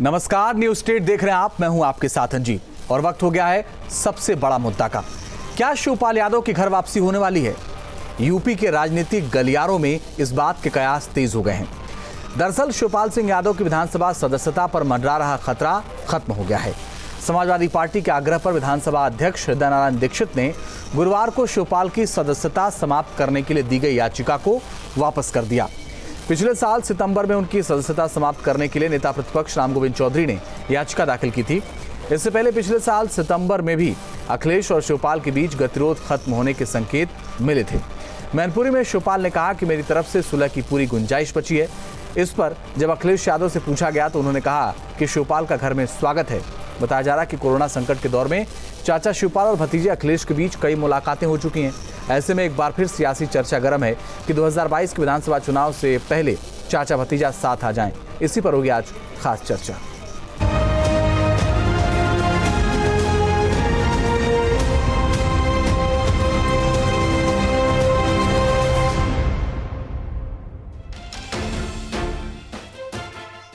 नमस्कार, news state देख रहे हैं आप। मैं हूं आपके साथ अंजीत और वक्त हो गया है सबसे बड़ा मुद्दा का। क्या शिवपाल यादव की घर वापसी होने वाली है? यूपी के राजनीतिक गलियारों में इस बात के कयास तेज हो गए हैं। दरअसल शिवपाल सिंह यादव की विधानसभा सदस्यता पर मंडरा रहा खतरा खत्म हो गया है। समाजवादी पार्टी के आग्रह पर विधानसभा अध्यक्ष हृदय नारायण दीक्षित ने गुरुवार को शिवपाल की सदस्यता समाप्त करने के लिए दी गई याचिका को वापस कर दिया। पिछले साल सितंबर में उनकी सदस्यता समाप्त करने के लिए नेता प्रतिपक्ष रामगोविंद चौधरी ने याचिका दाखिल की थी। इससे पहले पिछले साल सितंबर में भी अखिलेश और शिवपाल के बीच गतिरोध खत्म होने के संकेत मिले थे। मैनपुरी में शिवपाल ने कहा कि मेरी तरफ से सुलह की पूरी गुंजाइश बची है। इस पर जब अखिलेश यादव से पूछा गया तो उन्होंने कहा कि शिवपाल का घर में स्वागत है। बताया जा रहा कि कोरोना संकट के दौर में चाचा शिवपाल और भतीजे अखिलेश के बीच कई मुलाकातें हो चुकी हैं। ऐसे में एक बार फिर सियासी चर्चा गर्म है कि 2022 के विधानसभा चुनाव से पहले चाचा भतीजा साथ आ जाएं। इसी पर होगी आज खास चर्चा।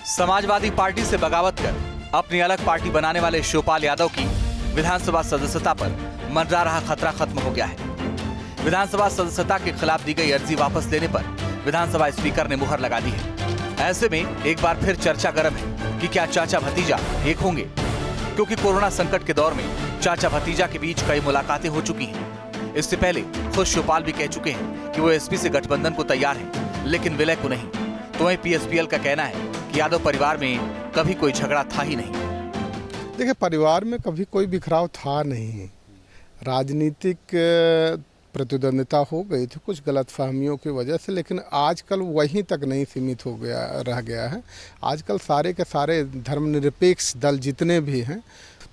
समाजवादी पार्टी से बगावत कर अपनी अलग पार्टी बनाने वाले शिवपाल यादव की विधानसभा सदस्यता पर मंडरा रहा खतरा खत्म हो गया है। विधानसभा सदस्यता के खिलाफ दी गई अर्जी वापस लेने पर विधानसभा स्पीकर ने मुहर लगा दी है। ऐसे में एक बार फिर चर्चा गर्म है कि क्या चाचा भतीजा एक होंगे, क्योंकि कोरोना संकट के दौर में चाचा भतीजा के बीच कई मुलाकातें हो चुकी हैं। इससे पहले खुद शिवपाल भी कह चुके हैं कि वो एसपी से गठबंधन को तैयार हैं, लेकिन विलय को नहीं। तो वहीं पीएसपीएल का कहना है कि यादव परिवार में कभी कोई झगड़ा था ही नहीं। देखिए, परिवार में कभी कोई बिखराव था नहीं। राजनीतिक प्रतिद्वंदिता हो गई थी कुछ गलतफहमियों की वजह से, लेकिन आजकल वहीं तक नहीं सीमित हो गया रह गया है। आजकल सारे के सारे धर्मनिरपेक्ष दल जितने भी हैं,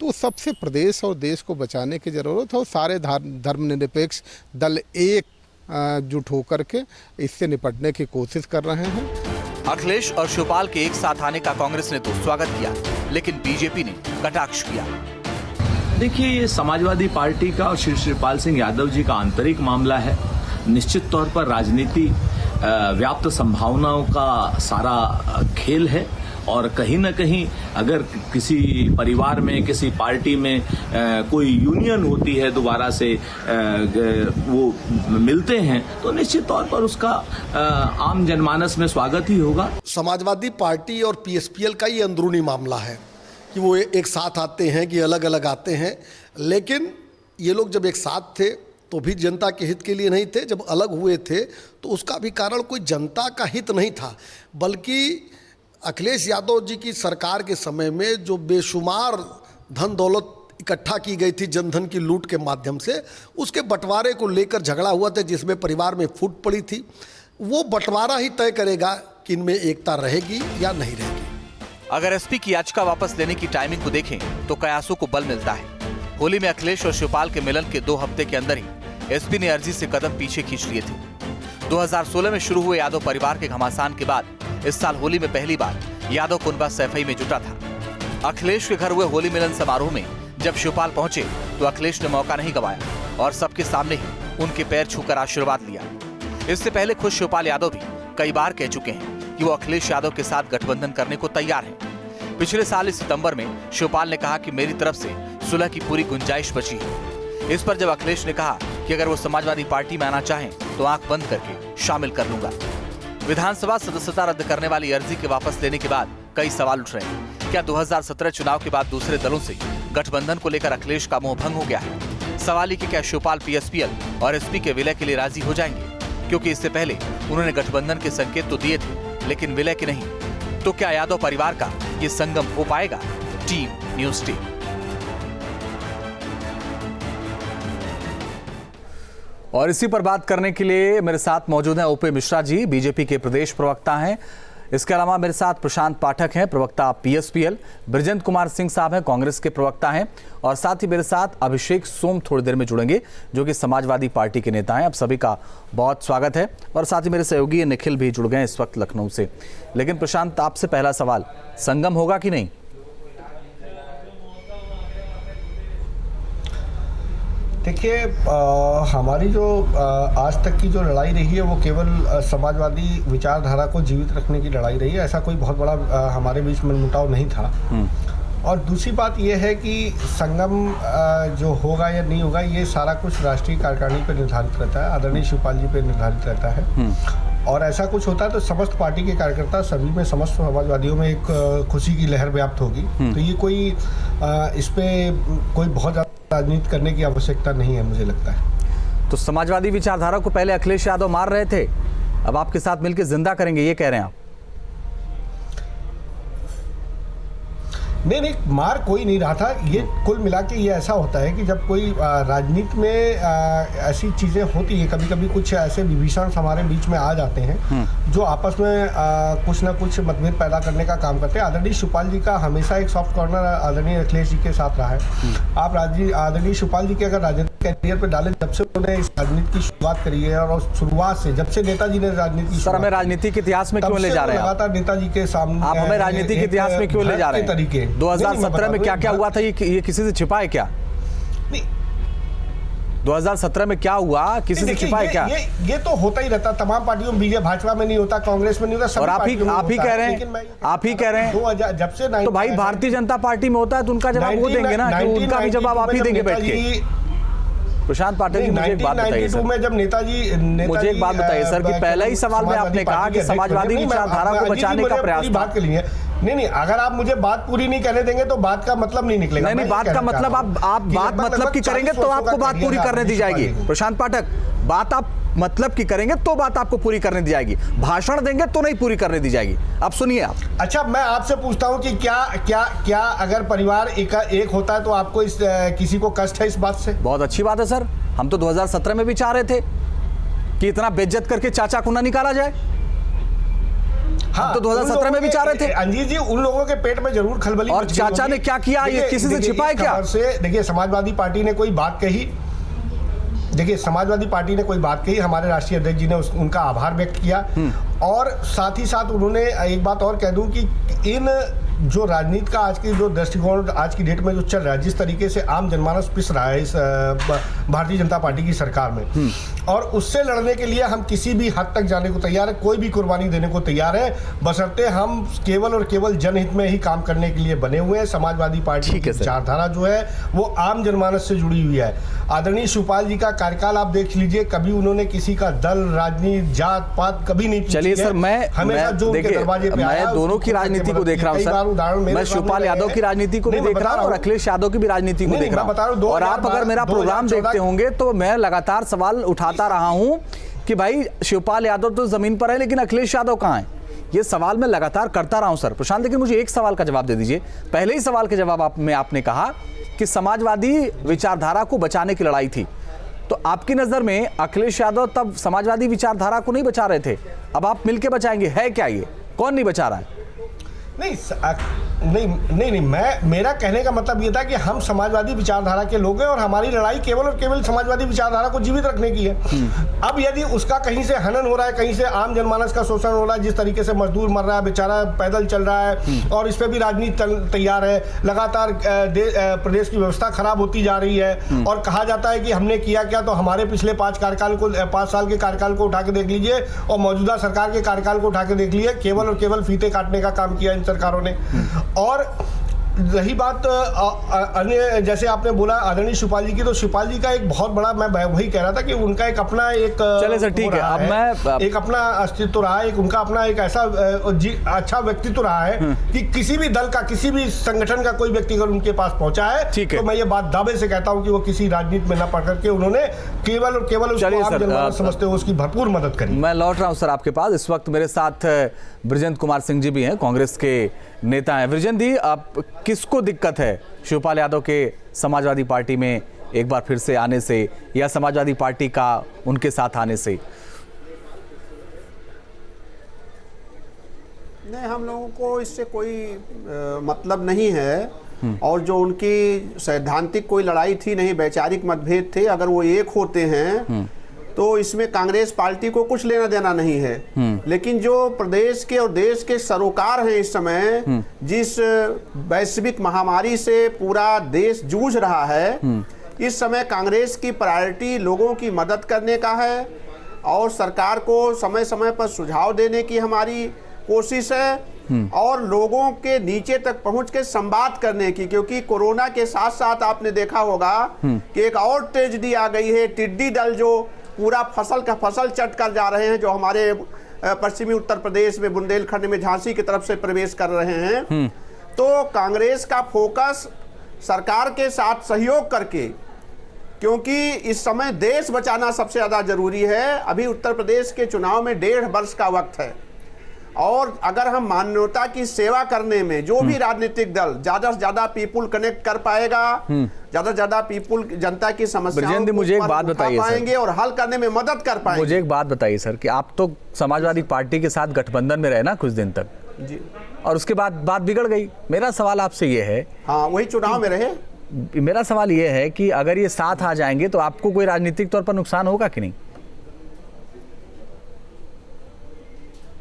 तो सबसे प्रदेश और देश को बचाने की ज़रूरत है और सारे धर्मनिरपेक्ष दल एकजुट होकर के इससे निपटने की कोशिश कर रहे हैं। अखिलेश और शिवपाल के एक साथ आने का कांग्रेस ने तो स्वागत किया, लेकिन बीजेपी ने कटाक्ष किया। देखिए, ये समाजवादी पार्टी का और श्री शिवपाल सिंह यादव जी का आंतरिक मामला है। निश्चित तौर पर राजनीति व्याप्त संभावनाओं का सारा खेल है और कहीं न कहीं अगर किसी परिवार में, किसी पार्टी में कोई यूनियन होती है, दोबारा से वो मिलते हैं, तो निश्चित तौर पर उसका आम जनमानस में स्वागत ही होगा। समाजवादी पार्टी और पीएसपीएल का ये अंदरूनी मामला है कि वो एक साथ आते हैं कि अलग अलग आते हैं। लेकिन ये लोग जब एक साथ थे तो भी जनता के हित के लिए नहीं थे। जब अलग हुए थे तो उसका भी कारण कोई जनता का हित नहीं था, बल्कि अखिलेश यादव जी की सरकार के समय में जो बेशुमार धन दौलत इकट्ठा की गई थी जनधन की लूट के माध्यम से, उसके बंटवारे को लेकर झगड़ा हुआ था, जिसमें परिवार में फूट पड़ी थी। वो बंटवारा ही तय करेगा कि इनमें एकता रहेगी या नहीं रहेगी। अगर एसपी की याचिका वापस लेने की टाइमिंग को देखें तो कयासों को बल मिलता है। होली में अखिलेश और शिवपाल के मिलन के 2 हफ्ते के अंदर ही एसपी ने अर्जी से कदम पीछे खींच लिए थे। 2016 में शुरू हुए यादव परिवार के घमासान के बाद इस साल होली में पहली बार यादव कुनबा सैफई में जुटा था। अखिलेश के घर हुए होली मिलन समारोह में जब शिवपाल पहुंचे तो अखिलेश ने मौका नहीं गंवाया और सबके सामने ही उनके पैर छूकर आशीर्वाद लिया। इससे पहले खुद शिवपाल यादव भी कई बार कह चुके हैं कि वो अखिलेश यादव के साथ गठबंधन करने को तैयार हैं। पिछले साल इस सितंबर में शिवपाल ने कहा कि मेरी तरफ से सुलह की पूरी गुंजाइश बची है। इस पर जब अखिलेश ने कहा कि अगर वो समाजवादी पार्टी में आना चाहें तो आंख बंद करके शामिल कर लूंगा। विधानसभा सदस्यता रद्द करने वाली अर्जी के वापस लेने के बाद कई सवाल उठ रहे हैं। क्या 2017 चुनाव के बाद दूसरे दलों से गठबंधन को लेकर अखिलेश का मोह भंग हो गया है? सवाल ही कि क्या शिवपाल पीएसपीएल और एसपी के विलय के लिए राजी हो जाएंगे, क्योंकि इससे पहले उन्होंने गठबंधन के संकेत तो दिए थे, लेकिन विलय के नहीं। तो क्या यादव परिवार का ये संगम हो पाएगा? Team news state. और इसी पर बात करने के लिए मेरे साथ मौजूद हैं ओपी मिश्रा जी, बीजेपी के प्रदेश प्रवक्ता हैं। इसके अलावा मेरे साथ प्रशांत पाठक हैं, प्रवक्ता पीएसपीएल। बृजेंद्र कुमार सिंह साहब हैं, कांग्रेस के प्रवक्ता हैं। और साथ ही मेरे साथ अभिषेक सोम थोड़ी देर में जुड़ेंगे, जो कि समाजवादी पार्टी के नेता हैं। आप सभी का बहुत स्वागत है। और साथ ही मेरे सहयोगी निखिल भी जुड़ गए हैं इस वक्त लखनऊ से। लेकिन प्रशांत, आपसे पहला सवाल, संगम होगा कि नहीं? देखिए, देखिए हमारी जो आज तक की जो लड़ाई रही है वो केवल समाजवादी विचारधारा को जीवित रखने की लड़ाई रही है। ऐसा कोई बहुत बड़ा हमारे बीच मनमुटाव नहीं था। और दूसरी बात यह है कि संगम जो होगा या नहीं होगा ये सारा कुछ राष्ट्रीय कार्यकारिणी पर निर्धारित रहता है, आदरणीय शिवपाल जी पे निर्धारित रहता है। और ऐसा कुछ होता है तो समस्त पार्टी के कार्यकर्ता सभी में, समस्त समाजवादियों में एक खुशी की लहर व्याप्त होगी। तो ये कोई इस पे कोई बहुत ज़्यादा राजनीति करने की आवश्यकता नहीं है, मुझे लगता है। तो समाजवादी विचारधारा को पहले अखिलेश यादव मार रहे थे, अब आपके साथ मिलकर जिंदा करेंगे, ये कह रहे हैं आप? नहीं, मार कोई नहीं रहा था। ये कुल मिला के ये ऐसा होता है कि जब कोई राजनीति में ऐसी चीज़ें होती है, कभी कभी कुछ ऐसे विभीषण हमारे बीच में आ जाते हैं जो आपस में कुछ ना कुछ मतभेद पैदा करने का काम करते हैं। आदरणीय शिवपाल जी का हमेशा एक सॉफ्ट कॉर्नर आदरणीय अखिलेश जी के साथ रहा है। आप आदरणीय शिवपाल जी के अगर राजनीतिक कैरियर पर डालें, जब से उन्होंने इस राजनीति की शुरुआत करी है और शुरुआत से जब से नेताजी ने राजनीति, सर हमें राजनीतिक इतिहास में क्यों ले जा रहे हैं? लगातार नेताजी के सामने आप हमें राजनीतिक इतिहास में क्यों ले जा रहे हैं? तरीके 2017 में क्या क्या हुआ था, ये किसी से छिपा है क्या? नहीं, 2017 में क्या हुआ, किसी से छिपा है क्या? ये तो होता ही रहता, तमाम पार्टियों में, बीजेपी भाजपा में नहीं होता, कांग्रेस में नहीं होता, और आप ही कह रहे हैं जब से तो भाई भारतीय जनता पार्टी में होता है तो उनका जवाब वो देंगे ना, कि उनका भी जवाब आप ही देंगे बैठ के। प्रशांत पाठक जी, मुझे एक बात बताइए सर, में जब मुझे एक बात बताइए सर कि पहला ही सवाल में आपने कहा कि समाजवादी विचारधारा को बचाने का प्रयास था। बात के लिए नहीं, अगर आप मुझे बात पूरी नहीं करने देंगे तो बात का मतलब नहीं निकलेगा। नहीं, बात का मतलब आप बात मतलब की करेंगे तो आपको बात पूरी करने दी जाएगी। प्रशांत पाठक, बात आप मतलब की करेंगे तो बात आपको पूरी करने दी जाएगी, भाषण देंगे तो नहीं पूरी करने दी जाएगी। अब सुनिए आप। अच्छा, मैं आपसे पूछता हूं कि क्या अगर परिवार एक होता है तो आपको किसी को कष्ट है इस बात से? बहुत अच्छी बात है सर, हम तो 2017 में भी चाह रहे थे कि इतना बेइज्जत करके चाचा को ना निकाला जाए। हाँ, तो 2017 में भी चाह रहे थे। अंजीत जी, उन लोगों के पेट में जरूर खलबली। और चाचा ने क्या किया, ये किसी से छिपा है क्या? देखिए, समाजवादी पार्टी ने कोई बात कही, हमारे राष्ट्रीय अध्यक्ष जी ने उनका आभार व्यक्त किया। और साथ ही साथ उन्होंने एक बात और कह दूं कि इन जो राजनीति का आज की जो दृष्टिकोण आज की डेट में जो चल रहा है, जिस तरीके से आम जनमानस पिस रहा है इस भारतीय जनता पार्टी की सरकार में, और उससे लड़ने के लिए हम किसी भी हद तक जाने को तैयार है, कोई भी कुर्बानी देने को तैयार है, बशर्ते हम केवल और केवल जनहित में ही काम करने के लिए बने हुए हैं। समाजवादी पार्टी की विचारधारा जो है वो आम जनमानस से जुड़ी हुई है। आदरणीय शिवपाल जी का कार्यकाल आप देख लीजिए, कभी उन्होंने किसी का दल, राजनीति, जात पात कभी नहीं पूछी। चलिए सर, मैं दोनों की राजनीति को देख रहा हूँ सर, मैं शिवपाल यादव की राजनीति को भी देख रहा हूँ और अखिलेश यादव की भी राजनीति को देख रहा हूँ। और आप अगर मेरा प्रोग्राम देखते होंगे तो मैं लगातार सवाल उठाता रहा हूँ कि भाई शिवपाल यादव तो जमीन पर है लेकिन अखिलेश यादव कहाँ है, ये सवाल मैं लगातार करता रहा हूँ सर। प्रशांत, लेकिन मुझे एक सवाल का जवाब दे दीजिए। पहले ही सवाल के जवाब में आपने कहा कि समाजवादी विचारधारा को बचाने की लड़ाई थी, तो आपकी नजर में अखिलेश यादव तब समाजवादी विचारधारा को नहीं बचा रहे थे, अब आप मिलके बचाएंगे, है क्या ये? कौन नहीं बचा रहा है? नहीं, मेरा कहने का मतलब ये था कि हम समाजवादी विचारधारा के लोग हैं और हमारी लड़ाई केवल और केवल समाजवादी विचारधारा को जीवित रखने की है। अब यदि उसका कहीं से हनन हो रहा है, कहीं से आम जनमानस का शोषण हो रहा है, जिस तरीके से मजदूर मर रहा है, बेचारा पैदल चल रहा है और इस पर भी राजनीति तैयार है, लगातार प्रदेश की व्यवस्था खराब होती जा रही है और कहा जाता है कि हमने किया क्या, तो हमारे पिछले 5 साल के कार्यकाल को उठा के देख लीजिए और मौजूदा सरकार के कार्यकाल को उठा के देख लीजिए, केवल और केवल फीते काटने का काम किया इन सरकारों ने। और रही बात अन्य, जैसे आपने बोला आदरणीय शिवपाल जी की, तो शिवपाल जी का एक बहुत बड़ा, मैं वही कह रहा था कि उनका एक अपना एक, चले सर ठीक है, अब मैं एक अपना अस्तित्व रहा है, एक उनका अपना एक ऐसा अच्छा व्यक्तित्व रहा है कि किसी भी दल का, किसी भी संगठन का कोई व्यक्ति अगर उनके पास पहुंचा है तो मैं ये बात दावे से कहता हूं कि वो किसी राजनीति में न पड़ करके उन्होंने केवल और केवल उसको आप जनमानस समझते हो उसकी भरपूर मदद करी। मैं लौट रहा हूं सर आपके पास। इस वक्त मेरे साथ बृजेंद्र कुमार सिंह जी भी हैं, कांग्रेस के नेता हैं। बृजेंद्र जी, आप किसको दिक्कत है शिवपाल यादव के समाजवादी पार्टी में एक बार फिर से आने से या समाजवादी पार्टी का उनके साथ आने से? नहीं, हम लोगों को इससे कोई मतलब नहीं है और जो उनकी सैद्धांतिक कोई लड़ाई थी नहीं, वैचारिक मतभेद थे, अगर वो एक होते हैं तो इसमें कांग्रेस पार्टी को कुछ लेना देना नहीं है। लेकिन जो प्रदेश के और देश के सरोकार हैं इस समय, जिस वैश्विक महामारी से पूरा देश जूझ रहा है, इस समय कांग्रेस की प्रायोरिटी लोगों की मदद करने का है और सरकार को समय समय पर सुझाव देने की हमारी कोशिश है और लोगों के नीचे तक पहुंच के संवाद करने की, क्योंकि कोरोना के साथ साथ आपने देखा होगा कि एक और ट्रेजेडी आ गई है, टिड्डी दल जो पूरा फसल चट कर जा रहे हैं, जो हमारे पश्चिमी उत्तर प्रदेश में बुंदेलखंड में झांसी की तरफ से प्रवेश कर रहे हैं। तो कांग्रेस का फोकस सरकार के साथ सहयोग करके, क्योंकि इस समय देश बचाना सबसे ज्यादा जरूरी है। अभी उत्तर प्रदेश के चुनाव में 1.5 वर्ष का वक्त है और अगर हम मानवता की सेवा करने में जो भी राजनीतिक दल ज्यादा से ज्यादा पीपुल कनेक्ट कर पाएगा, ज्यादा से ज्यादा पीपुल जनता की समस्याओं को मुझे एक बात बताइए पाएंगे और हल करने में मदद कर पाएंगे। मुझे एक बात बताइए सर कि आप तो समाजवादी पार्टी के साथ गठबंधन में रहे ना कुछ दिन तक जी, और उसके बाद बात बिगड़ गई। मेरा सवाल आपसे ये है, हाँ वही चुनाव में रहे, मेरा सवाल ये है कि अगर ये साथ आ जाएंगे तो आपको कोई राजनीतिक तौर पर नुकसान होगा कि नहीं?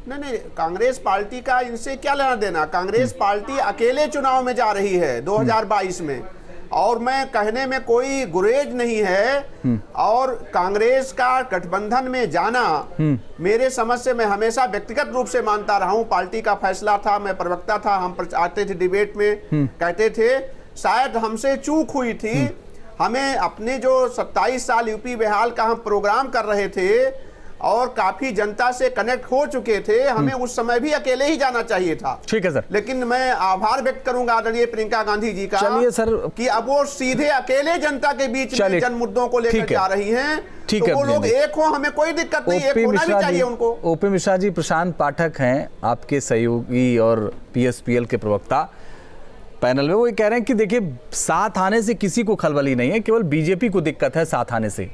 नहीं, कांग्रेस पार्टी का इनसे क्या लेना देना। कांग्रेस पार्टी अकेले चुनाव में जा रही है 2022 में, और मैं कहने में कोई गुरेज नहीं है। और कांग्रेस का गठबंधन में जाना मेरे समझ से, मैं हमेशा व्यक्तिगत रूप से मानता रहा हूं, पार्टी का फैसला था, मैं प्रवक्ता था, हम आते थे डिबेट में, कहते थे शायद हमसे चूक हुई थी। हमें अपने जो 27 साल यूपी बिहार का हम प्रोग्राम कर रहे थे और काफी जनता से कनेक्ट हो चुके थे, हमें उस समय भी अकेले ही जाना चाहिए था। ठीक है सर, लेकिन मैं आभार व्यक्त करूंगा आदरणीय प्रियंका गांधी जी का, चलिए सर, कि अब वो सीधे अकेले जनता के बीच में जन मुद्दों को लेकर जा रही हैं। ठीक तो है, वो लोग एक हो, हमें कोई दिक्कत नहीं, एक होना भी चाहिए उनको। ओपी मिश्रा जी, प्रशांत पाठक हैं आपके सहयोगी और पीएसपीएल के प्रवक्ता पैनल में, वो ये कह रहे हैं कि देखिए साथ आने से किसी को खलबली नहीं है, केवल बीजेपी को दिक्कत है साथ आने से।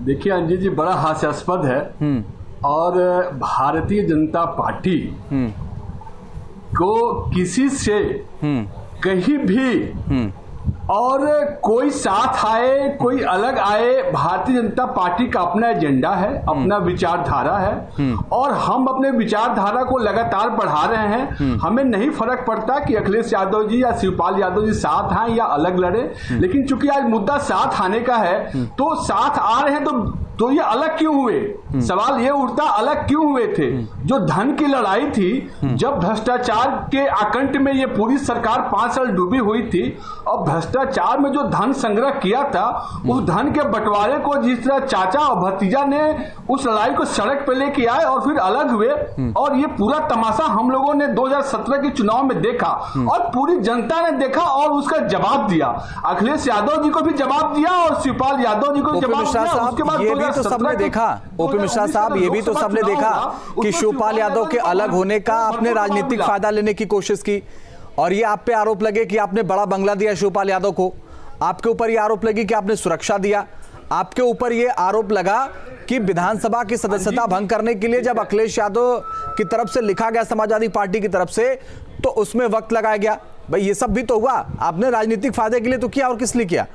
देखिए अंजलि जी, बड़ा हास्यास्पद है और भारतीय जनता पार्टी को किसी से कहीं भी और कोई साथ आए कोई अलग आए, भारतीय जनता पार्टी का अपना एजेंडा है, अपना विचारधारा है और हम अपने विचारधारा को लगातार बढ़ा रहे हैं। हमें नहीं फर्क पड़ता कि अखिलेश यादव जी या शिवपाल यादव जी साथ आए या अलग लड़े, लेकिन चूंकि आज मुद्दा साथ आने का है तो साथ आ रहे हैं तो ये अलग क्यों हुए? सवाल ये उठता अलग क्यों हुए थे? जो धन की लड़ाई थी, जब भ्रष्टाचार के आकंठ में ये पूरी सरकार 5 साल डूबी हुई थी और भ्रष्टाचार में जो धन संग्रह किया था, उस धन के बंटवारे को जिस तरह चाचा और भतीजा ने उस लड़ाई को सड़क पे लेके आए और फिर अलग हुए, और ये पूरा तमाशा हम लोगों ने 2017 के चुनाव में देखा और पूरी जनता ने देखा और उसका जवाब दिया। अखिलेश यादव जी को भी जवाब दिया और शिवपाल यादव जी को जवाब दिया। उसके बाद तो सबने देखा, ओपी मिश्रा साहब, ये भी तो सबने देखा कि शिवपाल यादव के अलग होने का आपने राजनीतिक फायदा लेने की कोशिश की, और ये आप पे आरोप लगे कि आपने बड़ा बंगला दिया शिवपाल यादव को, आपके ऊपर ये आरोप लगी कि आपने सुरक्षा दिया, आपके ऊपर ये आरोप लगा कि विधानसभा की सदस्यता भंग करने के लिए जब अखिलेश यादव की तरफ से लिखा गया समाजवादी पार्टी की तरफ से तो उसमें वक्त लगाया गया। भाई ये सब भी तो हुआ, आपने राजनीतिक फायदे के लिए तो किया, और किस लिए किया?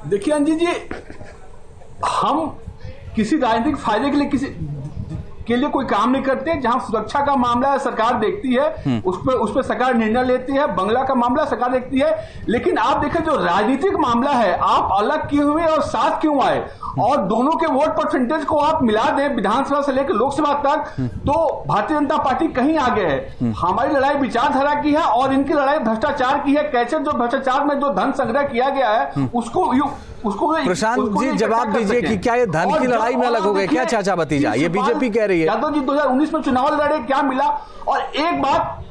देखिए अंजी जी, हम किसी राजनीतिक फायदे के लिए कोई काम नहीं करते। जहां सुरक्षा का मामला है सरकार देखती है, उस पर सरकार निर्णय लेती है, बंगला का मामला सरकार देखती है। लेकिन आप देखें जो राजनीतिक मामला है, आप अलग क्यों हुए और साथ क्यों आए, और दोनों के वोट परसेंटेज को आप मिला दें विधानसभा से लेकर लोकसभा तक, तो भारतीय जनता पार्टी कहीं आगे है। हमारी लड़ाई विचारधारा की है और इनकी लड़ाई भ्रष्टाचार की है। कैसे जो भ्रष्टाचार में जो धन संग्रह किया गया है उसको प्रशांत जी जवाब दीजिए कि क्या ये धन की लड़ाई में अलग हो गए क्या चाचा भतीजा? ये बीजेपी कह रही है। यादव जी 2019 में चुनाव लड़े, क्या मिला? और एक बात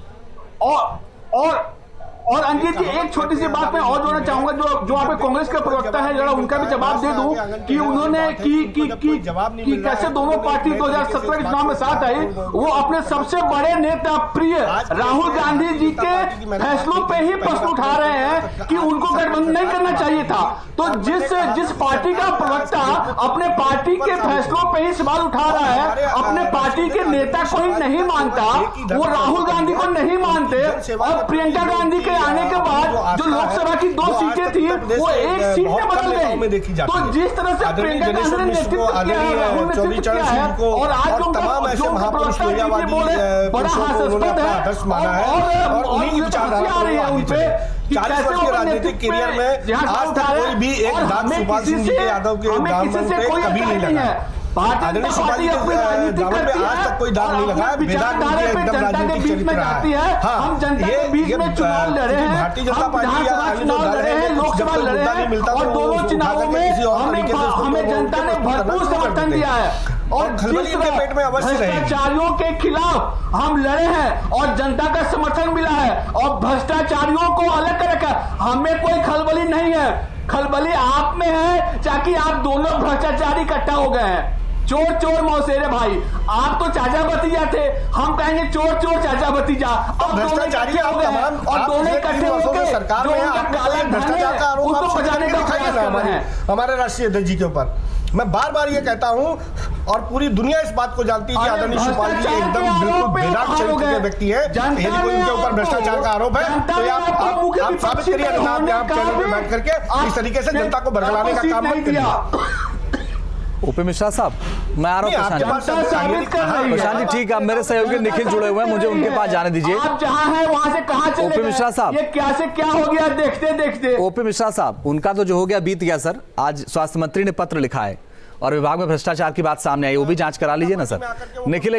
और अंजित जी, एक छोटी सी बात मैं और जोड़ना चाहूंगा, जो आप कांग्रेस के प्रवक्ता है, जरा उनका भी जवाब दे दूं कि उन्होंने कि कैसे दोनों पार्टी 2017 के चुनाव में साथ आई। वो अपने सबसे बड़े नेता प्रिय राहुल गांधी जी के फैसलों पे ही प्रश्न उठा रहे हैं कि उनको गठबंधन नहीं करना चाहिए था। तो जिस पार्टी का प्रवक्ता अपने पार्टी के फैसलों पे ही सवाल उठा रहा है, अपने पार्टी के नेता को ही नहीं मानता, वो राहुल गांधी को नहीं मानते, और प्रियंका गांधी के आने के बाद जो लोकसभा की 2 सीटें थी वो 1 सीट में बदल गई। तो जिस तरह से प्रियंका गांधी ने नेतृत्व किया है, राहुल ने नेतृत्व किया है, और आज तमाम ऐसे महापुरुष मीडियावादी पुरुषों को उन्होंने अपना आदर्श माना है और उन्हीं की विचारधारा आ रही है उन पे 40 वर्ष के राजनीतिक करियर में आज तक कोई भी एक दाग सुभाष सिंह जी के यादव के दामन पे कभी नहीं लगा। आदरणीय सुभाष जी के दामन पे आज तक कोई दाग नहीं लगा है। बेदाग उनकी एकदम राजनीतिक चरित्र रहा है। हाँ, ये भारतीय जनता पार्टी या अन्य जो दल है, जब कोई मुद्दा नहीं मिलता तो दोनों चुनावों में हमें जनता ने भरपूर समर्थन दिया है और खलबली के पेट में अवश्य रहेगी। भ्रष्टाचारियों के खिलाफ हम लड़े हैं और जनता का समर्थन मिला है और भ्रष्टाचारियों को अलग कर रखा। हमें कोई खलबली नहीं है, खलबली आप में है, ताकि आप दोनों भ्रष्टाचारी इकट्ठा हो गए हैं। चोर चोर मौसेरे भाई, आप तो चाचा भतीजा थे, हम कहेंगे चोर चोर चाचा भतीजा। अब भ्रष्टाचारी हो गए हैं और दोनों इकट्ठे होकर सरकार में भ्रष्टाचार का आरोप आप बचाने का प्रयास कर रहे हैं हमारे राष्ट्रीय अध्यक्ष जी के ऊपर। मैं बार बार ये कहता हूं और पूरी दुनिया इस बात को जानती है कि आदरणीय शिवपाल जी एकदम बिल्कुल बेदाग चरित्र के व्यक्ति है। यदि कोई उनके ऊपर भ्रष्टाचार का आरोप है तो आप साबित करिए, आप चैनल पर बैठ करके इस तरीके से जनता को बरगलाने का काम मत करिए। ओपी मिश्रा साहब, मैं आ रहा हूँ प्रशांत जी। ठीक है, मेरे सहयोगी निखिल जुड़े हुए हैं, मुझे उनके पास जाने दीजिए। आप जहां हैं वहां से कहां चले गए? ओपी मिश्रा साहब, ये क्या से क्या हो गया देखते देखते। ओपी मिश्रा साहब, उनका तो जो हो गया बीत गया सर। आज स्वास्थ्य मंत्री ने पत्र लिखा है और विभाग में भ्रष्टाचार की बात सामने आई, वो भी जांच करा लीजिए ना सर। निखिल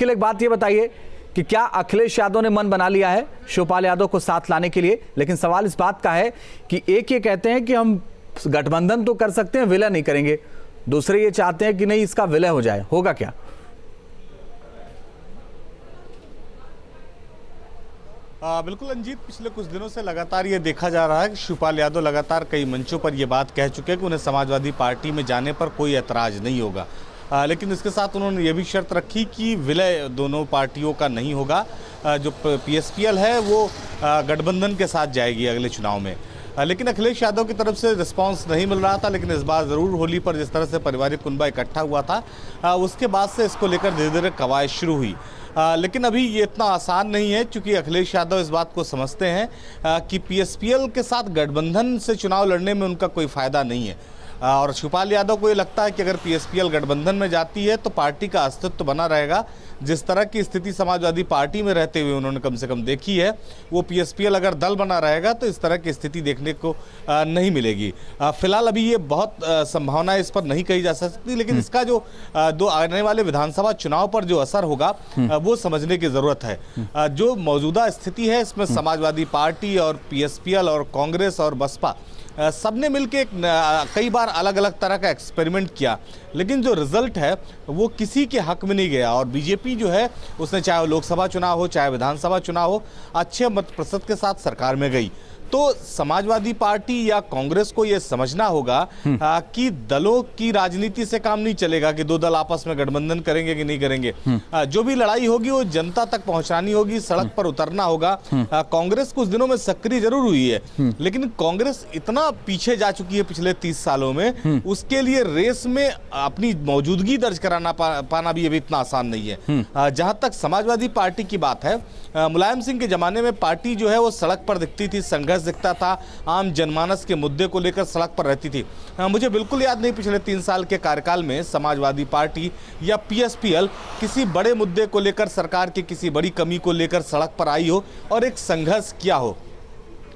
एक बात ये बताइए कि क्या अखिलेश यादव ने मन बना लिया है शिवपाल यादव को साथ लाने के लिए? लेकिन सवाल इस बात का है कि एक ये कहते हैं कि हम गठबंधन तो कर सकते हैं, विलय नहीं करेंगे। दूसरे ये चाहते हैं कि नहीं, इसका विलय हो जाए। होगा क्या? बिल्कुल रंजीत, पिछले कुछ दिनों से लगातार ये देखा जा रहा है कि शिवपाल यादव लगातार कई मंचों पर ये बात कह चुके हैं कि उन्हें समाजवादी पार्टी में जाने पर कोई ऐतराज नहीं होगा। लेकिन इसके साथ उन्होंने ये भी शर्त रखी कि विलय दोनों पार्टियों का नहीं होगा। जो PSPL है वो गठबंधन के साथ जाएगी अगले चुनाव में। लेकिन अखिलेश यादव की तरफ से रिस्पांस नहीं मिल रहा था। लेकिन इस बार ज़रूर होली पर जिस तरह से पारिवारिक कुनबा इकट्ठा हुआ था, उसके बाद से इसको लेकर धीरे धीरे कवायद शुरू हुई। लेकिन अभी ये इतना आसान नहीं है, क्योंकि अखिलेश यादव इस बात को समझते हैं कि PSPL के साथ गठबंधन से चुनाव लड़ने में उनका कोई फ़ायदा नहीं है। और शिवपाल यादव को ये लगता है कि अगर PSPL गठबंधन में जाती है तो पार्टी का अस्तित्व बना रहेगा। जिस तरह की स्थिति समाजवादी पार्टी में रहते हुए उन्होंने कम से कम देखी है, वो PSPL अगर दल बना रहेगा तो इस तरह की स्थिति देखने को नहीं मिलेगी। फिलहाल अभी ये बहुत संभावना इस पर नहीं कही जा सकती, लेकिन इसका जो दो आने वाले विधानसभा चुनाव पर जो असर होगा वो समझने की ज़रूरत है। जो मौजूदा स्थिति है इसमें समाजवादी पार्टी और PSPL और कांग्रेस और बसपा सबने मिलकर कई बार अलग अलग तरह का एक्सपेरिमेंट किया, लेकिन जो रिजल्ट है वो किसी के हक में नहीं गया। और बीजेपी जो है उसने, चाहे लोकसभा चुनाव हो चाहे विधानसभा चुनाव हो, अच्छे मत प्रतिशत के साथ सरकार में गई। तो समाजवादी पार्टी या कांग्रेस को यह समझना होगा कि दलों की राजनीति से काम नहीं चलेगा कि दो दल आपस में गठबंधन करेंगे कि नहीं करेंगे। जो भी लड़ाई होगी वो जनता तक पहुंचानी होगी, सड़क पर उतरना होगा। कांग्रेस कुछ दिनों में सक्रिय जरूर हुई है, लेकिन कांग्रेस इतना पीछे जा चुकी है पिछले 30 सालों में, उसके लिए रेस में अपनी मौजूदगी दर्ज कराना पाना भी अभी इतना आसान नहीं है। जहां तक समाजवादी पार्टी की बात है, मुलायम सिंह के जमाने में पार्टी जो है वो सड़क पर दिखती थी, संघर्ष दिखता था, आम जनमानस के मुद्दे को लेकर सड़क पर रहती थी। मुझे बिल्कुल याद नहीं पिछले 3 साल के कार्यकाल में समाजवादी पार्टी या PSPL किसी बड़े मुद्दे को लेकर, सरकार की किसी बड़ी कमी को लेकर सड़क पर आई हो और एक संघर्ष किया हो।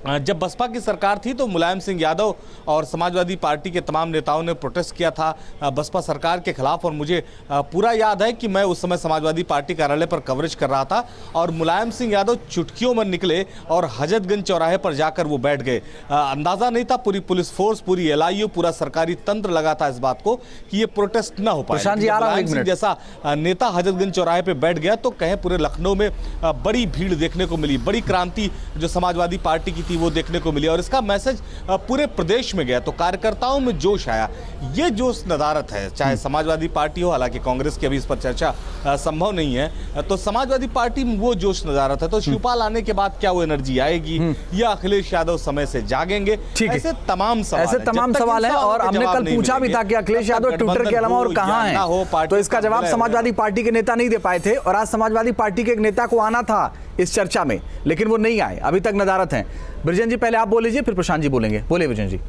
जब बसपा की सरकार थी तो मुलायम सिंह यादव और समाजवादी पार्टी के तमाम नेताओं ने प्रोटेस्ट किया था बसपा सरकार के खिलाफ। और मुझे पूरा याद है कि मैं उस समय समाजवादी पार्टी कार्यालय पर कवरेज कर रहा था और मुलायम सिंह यादव चुटकियों में निकले और हजरतगंज चौराहे पर जाकर वो बैठ गए। अंदाज़ा नहीं था, पूरी पुलिस फोर्स, पूरी LIU, पूरा सरकारी तंत्र लगा था इस बात को कि ये प्रोटेस्ट न हो पाए। मुलायम सिंह जैसा नेता हजरतगंज चौराहे पर बैठ गया तो कहें पूरे लखनऊ में बड़ी भीड़ देखने को मिली, बड़ी क्रांति जो समाजवादी पार्टी की वो देखने को मिली और इसका मैसेज पूरे प्रदेश में गया। तो कार्यकर्ताओं में जोश आया। ये जोश नदारत है, चाहे समाजवादी पार्टी हो, हालांकि कांग्रेस की अभी इस पर चर्चा संभव नहीं है, तो समाजवादी पार्टी में वो जोश नदारत है। तो शिवपाल आने के बाद क्या वो एनर्जी आएगी या अखिलेश यादव समय से जागेंगे? ऐसे तमाम सवाल है। और हमने कल पूछा भी था कि अखिलेश यादव ट्विटर के अलावा और कहां है, तो इसका जवाब समाजवादी पार्टी के नेता नहीं दे पाए थे। और आज समाजवादी पार्टी के एक नेता को आना था इस चर्चा में, लेकिन वो नहीं आए, अभी तक नदारत हैं। ब्रजेन जी पहले आप बोल लीजिए, फिर प्रशांत जी बोलेंगे। बोलिए ब्रजेन जी।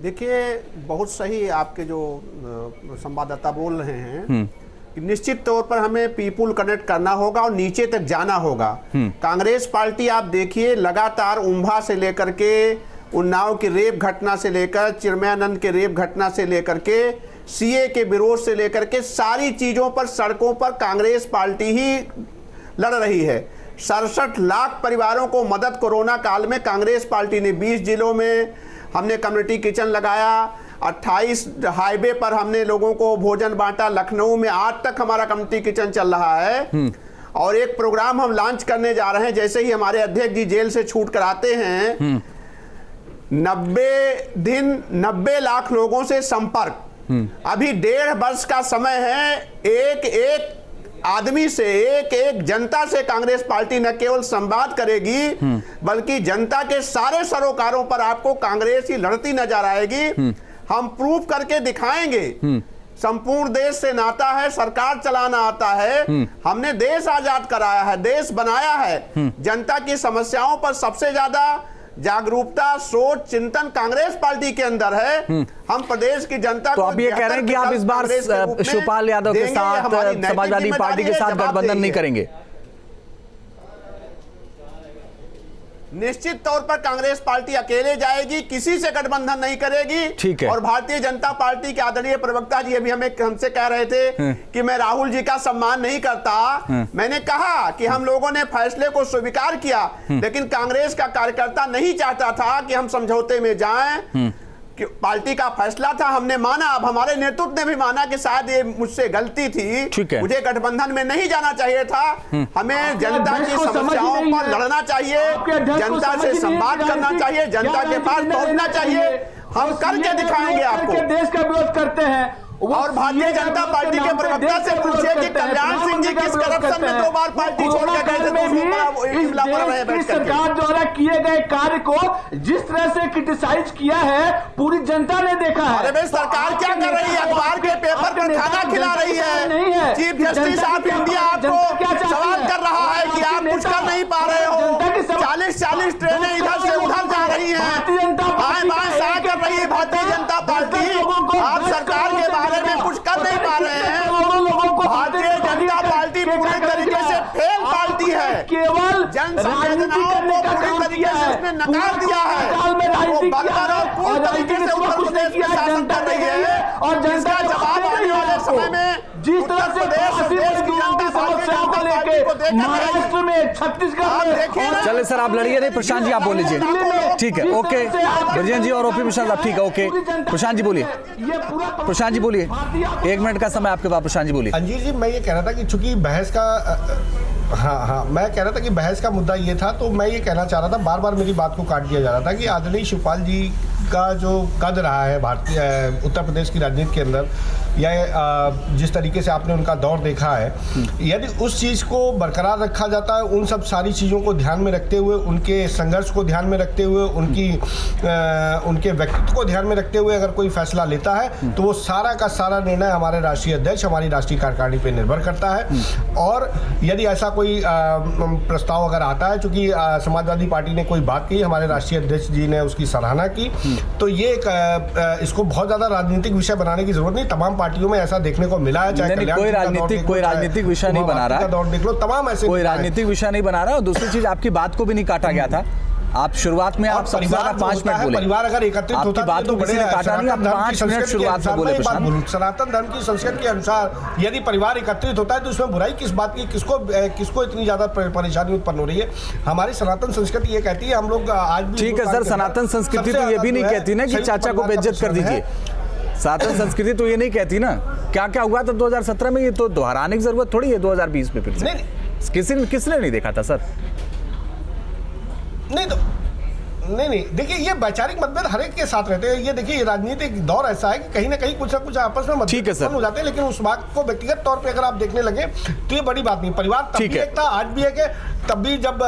देखिए, बहुत सही आपके जो संवाददाता बोल रहे हैं कि निश्चित तौर पर हमें पीपुल कनेक्ट करना होगा और नीचे तक जाना होगा। कांग्रेस पार्टी आप देखिए लगातार उम्भा से लेकर के उन्नाव की रेप घटना से लेकर चिन्मयानंद के रेप घटना से लेकर के सीए के विरोध से लेकर के सारी चीजों पर सड़कों पर कांग्रेस पार्टी ही लड़ रही है। 67 लाख परिवारों को मदद कोरोना काल में कांग्रेस पार्टी ने 20 जिलों में हमने कम्युनिटी किचन लगाया, 28 हाईवे पर हमने लोगों को भोजन बांटा, लखनऊ में आज तक हमारा कम्युनिटी किचन चल रहा है। और एक प्रोग्राम हम लॉन्च करने जा रहे हैं, जैसे ही हमारे अध्यक्ष जी जेल से छूट कर आते हैं, 90 दिन 90 लाख लोगों से संपर्क। अभी 1.5 वर्ष का समय है, एक एक आदमी से, एक एक जनता से कांग्रेस पार्टी न केवल संवाद करेगी बल्कि जनता के सारे सरोकारों पर आपको कांग्रेस ही लड़ती नजर आएगी। हम प्रूफ करके दिखाएंगे। संपूर्ण देश से नाता है, सरकार चलाना आता है, हमने देश आजाद कराया है, देश बनाया है। जनता की समस्याओं पर सबसे ज्यादा जागरूकता, सोच, चिंतन कांग्रेस पार्टी के अंदर है। हम प्रदेश की जनता तो को आप ये कह रहे हैं कि आप इस बार शिवपाल यादव के साथ समाजवादी पार्टी के साथ गठबंधन नहीं करेंगे? निश्चित तौर पर कांग्रेस पार्टी अकेले जाएगी, किसी से गठबंधन नहीं करेगी। ठीक है। और भारतीय जनता पार्टी के आदरणीय प्रवक्ता जी अभी हमसे कह रहे थे कि मैं राहुल जी का सम्मान नहीं करता। मैंने कहा कि हम लोगों ने फैसले को स्वीकार किया, लेकिन कांग्रेस का कार्यकर्ता नहीं चाहता था कि हम समझौते में जाएं। कि पार्टी का फैसला था, हमने माना, अब हमारे नेतृत्व ने भी माना कि शायद ये मुझसे गलती थी, मुझे गठबंधन में नहीं जाना चाहिए था। हमें जनता की समस्याओं पर लड़ना चाहिए, जनता से संवाद करना चाहिए, जनता के पास पहुंचना चाहिए। हम करके दिखाएंगे आपको। देश का विरोध करते हैं और भारतीय जनता पार्टी के प्रवक्ता से पूछिए कि कल्याण सिंह जी किस करप्शन में 2 बार पार्टी छोड़ के गए थे। इस सरकार द्वारा किए गए कार्य को जिस तरह से क्रिटिसाइज किया है पूरी जनता ने देखा है। अरे भाई, सरकार क्या कर रही है? अखबार के पेपर पर खाना खिला रही है। चीफ जस्टिस ऑफ इंडिया आपको सवाल कर रहा है कि आप कुछ कर नहीं पा रहे हो। 40 ट्रेनें इधर से उधर जा रही हैं, बाएं बाएं साया कर रही है भारतीय जनता पार्टी। आप सरकार के बारे में कुछ कर नहीं पा रहे हैं। भारतीय जनता पार्टी पूरी तरीके से फेल पार्टी है। केवल जन संवेदनाओं को पूरी तरीके से उसने नकार दिया है। वो बदतर और पूरी तरीके से उत्तर प्रदेश में शासन कर रही है। और जिसका जवाब आने वाले समय में जिस तरह से देश की जनता समस्याओं को लेकर महाराष्ट्र में, छत्तीसगढ़ में। चले सर, आप लड़िए नहीं, प्रशांत जी आप बोल लीजिए। ठीक है, ओके। ब्रजेन जी और ओपी मिश्रा साहब, ठीक है, ओके। प्रशांत जी बोलिए, प्रशांत जी बोलिए, 1 मिनट का समय आपके पास। प्रशांत जी बोलिए। अंजीर जी, मैं ये कह रहा था कि चूंकि बहस का हाँ, मैं कह रहा था कि बहस का मुद्दा ये था, तो मैं ये कहना चाह रहा था, बार बार मेरी बात को काट दिया जा रहा था कि आदरणीय शिवपाल जी का जो कद रहा है भारतीय उत्तर प्रदेश की राजनीति के अंदर, या जिस तरीके से आपने उनका दौर देखा है, यदि उस चीज़ को बरकरार रखा जाता है, उन सब सारी चीज़ों को ध्यान में रखते हुए, उनके संघर्ष को ध्यान में रखते हुए, उनके व्यक्तित्व को ध्यान में रखते हुए अगर कोई फैसला लेता है, तो वो सारा का सारा निर्णय हमारे राष्ट्रीय अध्यक्ष, हमारी राष्ट्रीय कार्यकारिणी पर निर्भर करता है। और यदि ऐसा कोई प्रस्ताव अगर आता है, चूंकि समाजवादी पार्टी ने कोई बात की, हमारे राष्ट्रीय अध्यक्ष जी ने उसकी सराहना की, तो ये इसको बहुत ज्यादा राजनीतिक विषय बनाने की जरूरत नहीं। तमाम पार्टियों में ऐसा देखने को मिला है, चाहे कोई राजनीतिक विषय नहीं बना रहा, दौर देख लो, तमाम ऐसे कोई राजनीतिक विषय नहीं बना रहा। और दूसरी चीज, आपकी बात को भी नहीं काटा गया था। आप शुरुआत में आप सबसे ज्यादा 5 मिनट बोले, परिवार अगर एकत्रित होता है, बात को किसी ने काटा नहीं, आप 5 मिनट शुरुआत में बोले। सनातन धर्म की संस्कृति के अनुसार यदि परिवार एकत्रित होता है तो उसमें बुराई किस बात की? किसको इतनी ज्यादा परेशानी उत्पन्न हो रही है? हमारी सनातन संस्कृति ये कहती है, हम लोग आज भी, ठीक है सर, सनातन संस्कृति तो ये भी नहीं कहती ना कि चाचा को बेइज्जत कर दीजिए। सनातन संस्कृति तो ये नहीं कहती ना। क्या क्या हुआ था 2017 में, ये तो दोहराने की जरूरत थोड़ी है 2020 में फिर से। किसने नहीं देखा था सर? नहीं, देखिए, ये वैचारिक मतभेद हर एक के साथ रहते हैं। ये देखिए, राजनीतिक दौर ऐसा है कि कहीं ना कहीं कुछ ना कुछ आपस में मतभेद हो जाते हैं, लेकिन उस बात को व्यक्तिगत तौर पे अगर आप देखने लगे तो ये बड़ी बात नहीं। परिवार तब भी एक था, आज भी है, तब भी जब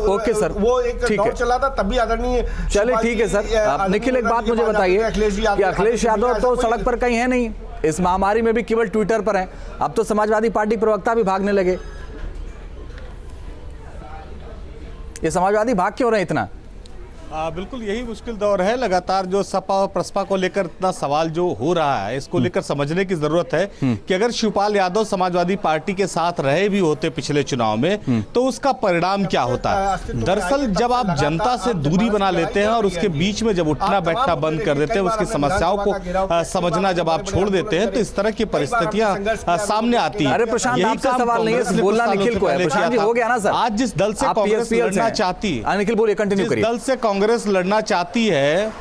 ओके सर, वो एक दौर चला था, तब भी आदरणीय। चले, ठीक है सर। आप निखिल, एक बात मुझे बताइए कि अखिलेश यादव तो सड़क पर कहीं है नहीं, इस महामारी में भी केवल ट्विटर पर है। अब तो समाजवादी पार्टी प्रवक्ता भी भागने लगे। ये समाजवादी भाग क्यों रहे इतना? बिल्कुल यही मुश्किल दौर है। लगातार जो सपा और प्रसपा को लेकर इतना सवाल जो हो रहा है, इसको लेकर समझने की जरूरत है कि अगर शिवपाल यादव समाजवादी पार्टी के साथ रहे भी होते पिछले चुनाव में तो उसका परिणाम क्या होता है। दरअसल जब आप जनता से दूरी बना लेते हैं और उसके बीच में जब उठना बैठना बंद कर देते हैं, उसकी समस्याओं को समझना जब आप छोड़ देते हैं, तो इस तरह की परिस्थितियां सामने आती है। अरे प्रशांत, आपसे सवाल नहीं है, बोलना निखिल को है। प्रशांत जी, हो गया ना सर? आज जिस दल से कांग्रेस लड़ना चाहती है, निखिल बोलिए, कंटिन्यू करिए। दल से कांग्रेस लड़ना चाहती है,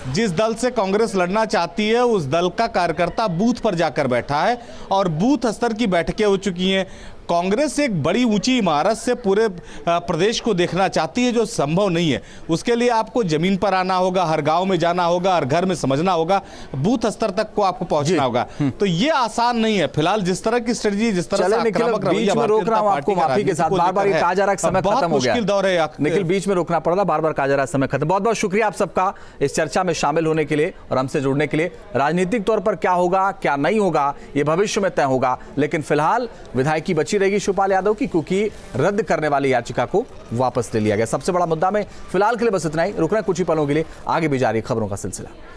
जिस दल से कांग्रेस लड़ना चाहती है, उस दल का कार्यकर्ता बूथ पर जाकर बैठा है और बूथ स्तर की बैठकें हो चुकी हैं। कांग्रेस एक बड़ी ऊंची इमारत से पूरे प्रदेश को देखना चाहती है, जो संभव नहीं है। उसके लिए आपको जमीन पर आना होगा, हर गांव में जाना होगा, हर घर में समझना होगा, बूथ स्तर तक को आपको पहुंचना होगा। तो ये आसान नहीं है। फिलहाल जिस तरह की स्ट्रेटजी, जिस तरह से आक्रामक रवैया बीच में रोक रहा हूं आपको, माफी के साथ, बार-बार ये कहा जा रहा है समय खत्म हो गया, मुश्किल दौर है निखिल, बीच में रोकना पड़ रहा, बार-बार कहा जा रहा है समय खत्म। बहुत-बहुत शुक्रिया आप सबका इस चर्चा में शामिल होने के लिए और हमसे जुड़ने के लिए। राजनीतिक तौर पर क्या होगा क्या नहीं होगा ये भविष्य में तय होगा, लेकिन फिलहाल विधायकी बची रहेगी शिवपाल यादव की, क्योंकि रद्द करने वाली याचिका को वापस ले लिया गया। सबसे बड़ा मुद्दा में फिलहाल के लिए बस इतना ही। रुकना कुछ ही पलों के लिए, आगे भी जारी खबरों का सिलसिला।